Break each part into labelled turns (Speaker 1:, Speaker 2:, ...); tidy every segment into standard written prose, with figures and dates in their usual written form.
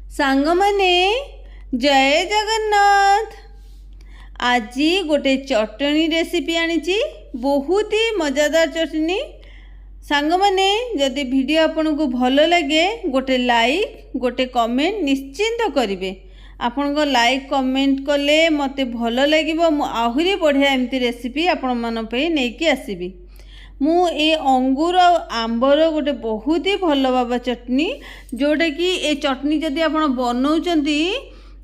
Speaker 1: सांगमाने जय जगन्नाथ। आज गोटे चटनी रेसिपी आनी बहुत ही मजादार चटनी। सांगमाने जदि वीडियो आपन को भल लगे गोटे लाइक गोटे कमेंट निश्चिंत करेंगे। आपण को लाइक कमेंट कले मते भल लगे आहरी बढ़िया एमती रेसिपी आपण मन पे नेकी आसीबी। मु ए अंगूर आंबर गोटे बहुत ही भल बाबा चटनी जोटा कि ए चटनी जदि आप बनाऊँच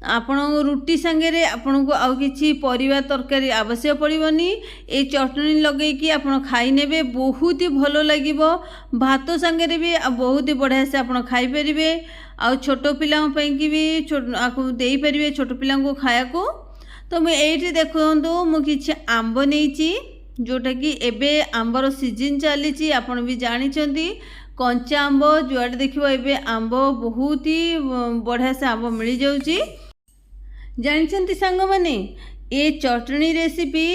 Speaker 1: आपण रुटी सांगे आपन को आउ किछि परिवा तरकारी आवश्यक पड़ोनी। ए चटनी लगे कि आप खाई नेबे बहुत ही भल लगे। भात सांगे भी बहुत ही बढ़िया से आप खाई पारे। आउ छोट पिला कि भी दे पारे छोट पिला को खाया को। तो मुझे देखो मुझे आंब नहीं जोटा कि एबे आंबर सीजन चली आपण भी जानी कंचा आंब जुआड़े देखो एबे आंब बहुत ही बढ़िया से आंब मिल जाऊँगी। जानते सांग माने ये चटनी रेसिपी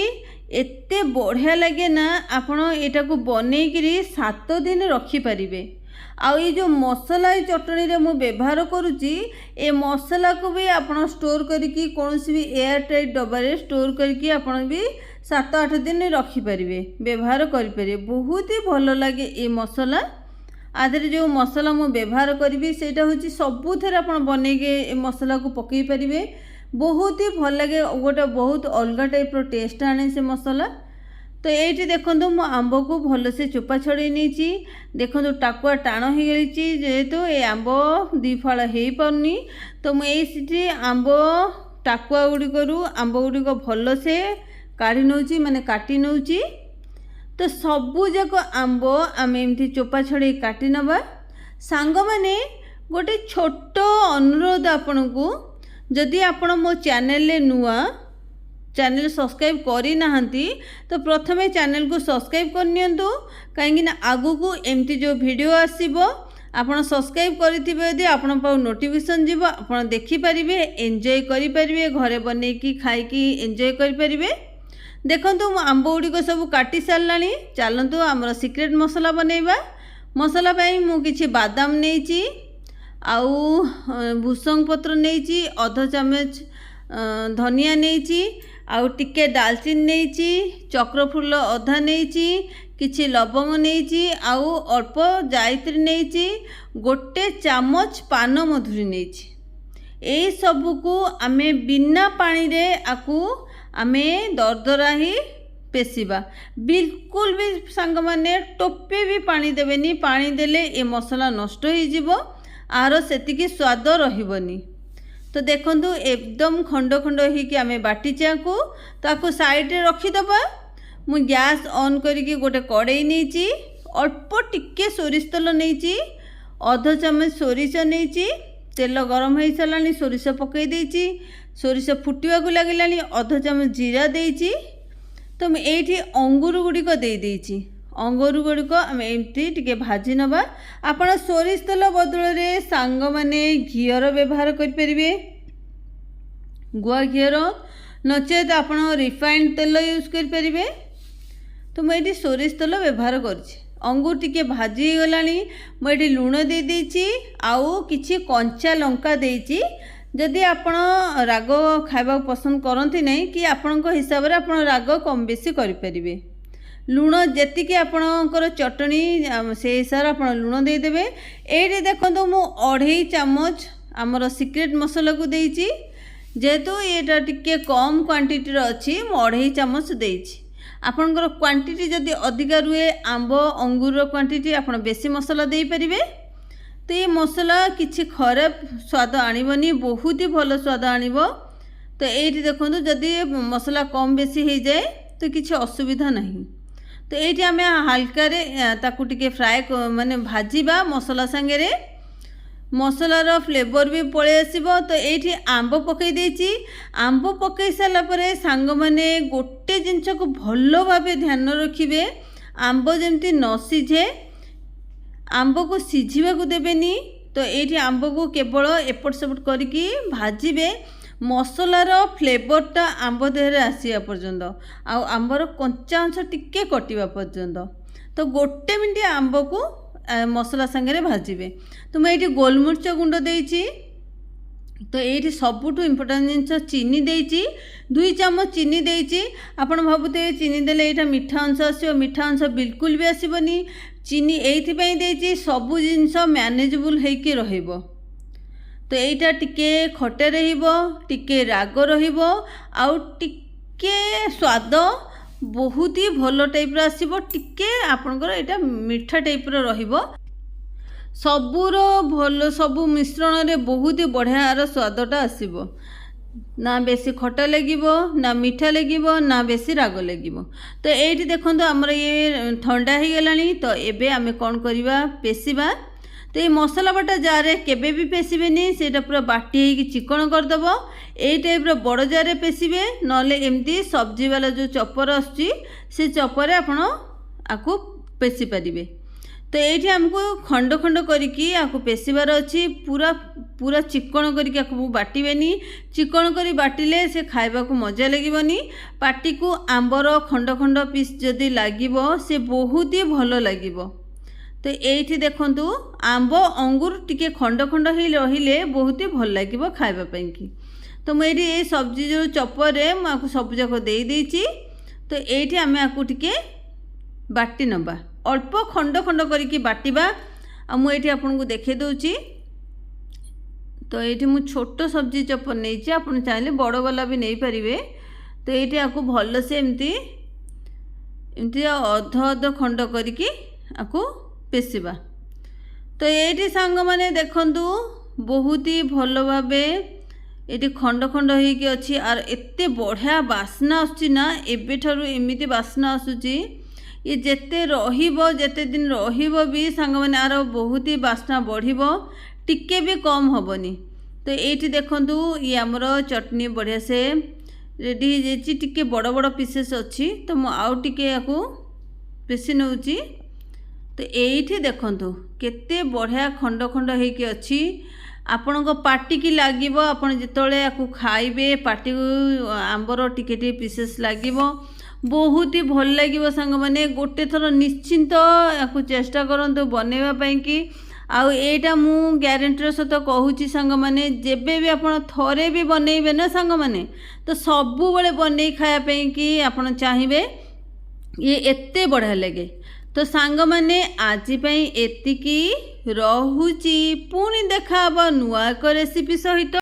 Speaker 1: एते बढ़िया लगे ना आपण एटा को बनईकरी 7 दिन रखिपारे। आउ ये जो मसला ये चटनी रे मु व्यवहार करुच्ची ए मसला को भी आपण स्टोर करके कौन भी एयर टाइट डब्बा स्टोर करके आपण भी 7-8 दिन रखिपारे व्यवहार करें। बहुत ही भल लगे ये मसला। आधे जो मसला मु व्यवहार करी सेटा हूँ सबुथ आप बनईके मसला को पकई पारे। बहुत ही भल लगे गोटे बहुत अलग टाइप रो टेस्ट आने से मसला। तो ये देखो मु आंब को भल से चोपा छड़े नहीं देखो टाकुआ टाण हो गई जेहेतु ये आंब 2 फाड़ हो पारनी। तो मुझे आंब टाकुआ गुड़िक आंब गुड़िक भल से काढ़ी नौची माने काटी नौची। तो सबू जाक आंब आम एमती चोपा छड़े काटी नवा। सांग माने गोटे छोट अनुरोध आपण को जदि आपण मो चैनल नुआ चैनल सब्सक्राइब करी नाहंती तो प्रथमे चैनल को सब्सक्राइब करनियंतु कहीं आगु को एमती जो वीडियो आसीबो आपण सब्सक्राइब करिथिबे यदि आपण पाउ नोटिफिकेशन जीवो आपण देखि परिबे एंजॉय करि परिबे घरे बनै की खाई की एंजॉय करि परिबे। देखंतु आंब गुड़िक सब काटी सारलानी। चलतु आमर सिक्रेट मसला बनैबा। मसला पाई मु किछि बादाम नेइची आउ भूसंग पत्र नेइची अध चामच धनिया नेइची आउ टिके दालचीनी नेइची चक्रफूल अधा नेइची किछि लवंग नेइची आउ अल्प जायत्री नेइची गोटे चामच पान मधुरी नेइची। ए सबू को आमे बिना पानी रे आकू आमे दरदरा ही पेशिबा। बिल्कुल भी सांग माने टोपे भी पानी देवेनी। पानी देले ए मसला नष्ट हो जीवो आर सेतिकी स्वाद रहिबनी। तो देखंतु एकदम खंड खंड ही कि आमे बाटी को ताको साइड रे रखिदबा। मु गैस ऑन करके गोटे कड़ाई नेची अल्प टिके सोरिष तेल नेची अध चामच सोरिष नेची। तेल गरम हो सारानी सोरिष पकई देची। सोरिष फुटिया को लगिलानी अध चामच जीरा देची। तो ये अंगूर गुड़िक दे देची। अंगूर गुड़िक आम एमती टिके भाजी नवा। आपण सोरिष तेल बदल रे सांग माने घीर व्यवहार करें गुआ घीर नचेत आप रिफाइंड तेल यूज करें। तो मुझे सोरिष तेल व्यवहार करुँच। अंगूर टिके भाजी गलानी मुझे लुण दे देची आउ किछि कंचा लंका देची। जदि आपण राग खाइबा पसंद करती नहीं कि आपण हिसाब से आप राग कम बेसी करें। लुण जेतिकी आपणकर चटनी से हिसाब से आप लुण देदेवे। ये देखो मु 2.5 चामच आमर सिक्रेट मसला को देची। जेहेतु ये टिके कम क्वांटिटी अच्छी मु 2.5 चामच देची। आपणकर क्वांटिटी जदि अधिका रुए आंब अंगूर क्वांटिटी आप बेसी मसला दे पारिबे। तो ये मसला किछि खराब स्वाद आनिबनी बहुत ही भल स्वाद आनिबो। तो ये देखो जदि मसला कम बेसी हो जाए तो किछि असुविधा नहीं। तो ये आम हल्का ताकू टिके फ्राए माने भाजीबा मसला सांगे मसलार फ्लेवर भी पलि आसो। तो ये आंब पकई देची। आंब पकई सारा पर सांग माने गोटे जिनस को भल भाव ध्यान रखिए आंब जमती न सीझे आंब को सीझा को देवेनी। तो ये आंब को केवल एपट सेपट करके भाजिबे मसलार फ्लेवरटा आंब देहरे आसिया पर्यंत आउ आंबर कंचा अंश टिके कटिबा पर्यंत। तो गोटे मिनिट आंब को मसला सांगे भाजिबे। तो मुझे गोलमरीच गुंड देची तो ये सबुठू इम्पोर्टाट जिनस चीनी देती 2 चामच चीनी देती। आपण भावुते चीनी देले यहाँ मीठा अंश आसो, मीठा अंश बिल्कुल भी आसबनी। चीनी ये देती सबू जिनस मैनेजेबल होइके रहिबो। तो यहाँ टिके खटा रहिबो, टिके राग रहिबो, आउ टिके स्वाद बहुत ही भल टाइप आसो, टिके आपणकर यहाँ मीठा टाइप रहिबो। सबूर भल सबू मिश्रण रे बहुत ही बढ़िया स्वादटा आसो, ना बेसी खटा लगिबो, ना मीठा लगिबो, ना बेसी राग लगिबो। तो ये देखो आमर ये ठंडा हो गलानी। तो एबे आमे कौन करवा पेशिबा। तो ये मसला बाटा जार केबे भी पेशिबेनी, सेटा पूरा बाटी होगी चिकन करदेव। ये टाइप बड़ जार पेशिबे, नले एमती सब्जी वाला जो चपर आसुची से चपर आपण आकु पेशि पारिबे। तो ये आमको खंड खंड करिकी आकु पेशिबार अच्छी, पूरा पूरा चिकन करिकी आकु बाटिबेनी। चिकन करी बाटिले से खाइबा को मजा लगिबनी। पाटी को आंबर खंड खंड पीस जदि लागिबो से बहुत ही भल लागिबो। तो ये देखंतु आंब अंगूर टिके खंड खंड ही रहिले बहुत ही भल लागिबो खाइबा पई की। तो मुझे ये सब्जी जो चपर मुझे सब जाक दे देछि। तो ये आम आपको टिके बाटी नबा, अल्प खंड खंड करिकी बाटिबा। आ मुझे आपको देखे दूची। तो ये मु छोट सब्जी चपर नहीं, आप चाहिए बड़ वाला भी नहीं पारे। तो ये आपको भल से एमती एमती अध अध खंड करिकी आपको पेशिबा। तो ये सांग माने देखंतु बहुत ही भल भावे ये खंड खंड होइकी अच्छी। आर एते बढ़िया बास्ना आसुची ना, एबे ठारू एमिति बास्ना आसुची। ये जेते रहिबो, जेते दिन रहिबो भी सांग माने आर बहुत ही बास्ना बढ़िबो, टिके भी कम हबनी। तो ये देखंतु ये आमर चटनी बढ़िया से रेडी हो जाइए। टिके बड़ बड़ पीसेस अच्छी। तो मु आउ टिके याकू पेशि नउची। तो ये देखंतु केते बढ़िया खंड खंड होइकी अच्छी। आपण पाटी की लगे, आपड़ जिते आपको खाइबे पाटी आंबर टिके टिके पीसेस लगे बहुत ही भल लगे। सांग मैंने गोटे थर निश्चिंत या चेष्टा करूँ बनवाई कि आईटा मु ग्यारंटीर सहित कहूँ सांग मैंने जेबे भी आप थरे भी बनइबे ना सांग मैंने, तो सबु बड़े बनई खायापी कि आप चाहिए ये एते बढ़िया लगे। तो सांग मैंने आज एतिकी रहुची, पुणी देखा नुआ एक रेसिपी सहित।